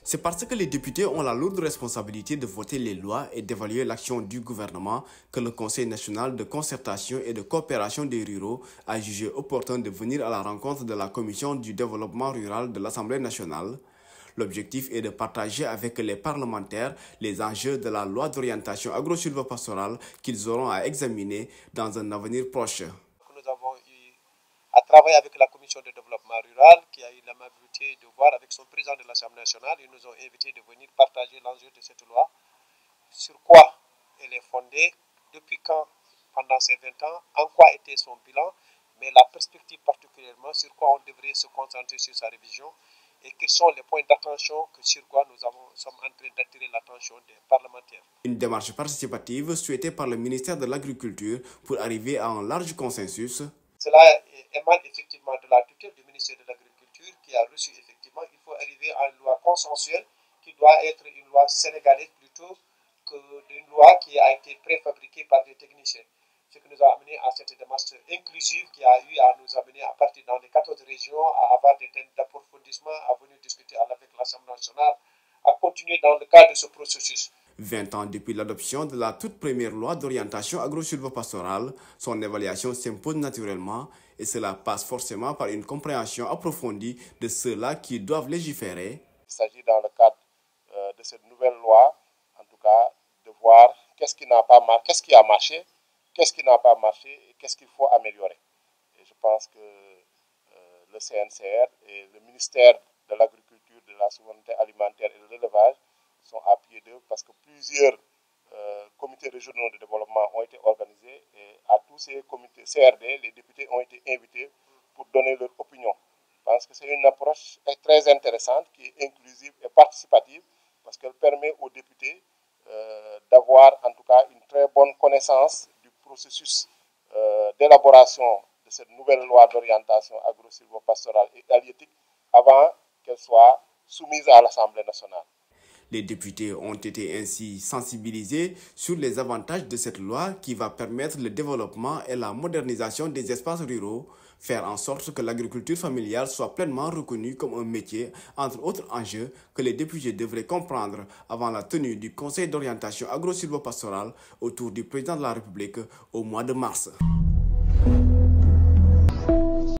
C'est parce que les députés ont la lourde responsabilité de voter les lois et d'évaluer l'action du gouvernement que le Conseil national de concertation et de coopération des ruraux a jugé opportun de venir à la rencontre de la Commission du développement rural de l'Assemblée nationale. L'objectif est de partager avec les parlementaires les enjeux de la loi d'orientation agro-silvopastorale qu'ils auront à examiner dans un avenir proche. Nous avons eu à travailler avec la Commission de développement rural qui a eu l'amabilité de voir avec son président de l'Assemblée nationale. Ils nous ont invités de venir partager l'enjeu de cette loi, sur quoi elle est fondée, depuis quand, pendant ces 20 ans, en quoi était son bilan, mais la perspective particulièrement sur quoi on devrait se concentrer sur sa révision et quels sont les points d'attention sur quoi nous sommes en train d'attirer l'attention des parlementaires. Une démarche participative souhaitée par le ministère de l'Agriculture pour arriver à un large consensus. Cela émane effectivement de la tutelle du ministère de l'Agriculture qui a reçu effectivement, il faut arriver à une loi consensuelle qui doit être une loi sénégalaise plutôt qu'une loi qui a été préfabriquée par des techniciens. Ce qui nous a amené à cette démarche inclusive qui a eu à nous amener à partir dans les 14 régions à avoir des thèmes d'approfondissement, à venir discuter avec l'Assemblée nationale, à continuer dans le cadre de ce processus. 20 ans depuis l'adoption de la toute première loi d'orientation agro-silvopastorale, son évaluation s'impose naturellement et cela passe forcément par une compréhension approfondie de ceux-là qui doivent légiférer. Il s'agit dans le cadre de cette nouvelle loi, en tout cas, de voir qu'est-ce qui n'a pas marché, qu'est-ce qui a marché, qu'est-ce qui n'a pas marché et qu'est-ce qu'il faut améliorer. Et je pense que le CNCR et le ministère de l'Agriculture, de la souveraineté alimentaire et de l'élevage sont à pied d'œuvre parce que plusieurs comités régionaux de développement ont été organisés et à tous ces comités CRD, les députés ont été invités pour donner leur opinion. Je pense que c'est une approche très intéressante qui est inclusive et participative parce qu'elle permet aux députés d'avoir en tout cas une très bonne connaissance du processus d'élaboration de cette nouvelle loi d'orientation agro-silvopastorale et halieutique avant qu'elle soit soumise à l'Assemblée nationale. Les députés ont été ainsi sensibilisés sur les avantages de cette loi qui va permettre le développement et la modernisation des espaces ruraux, faire en sorte que l'agriculture familiale soit pleinement reconnue comme un métier, entre autres enjeux que les députés devraient comprendre avant la tenue du Conseil d'orientation agro-silvopastorale autour du président de la République au mois de mars.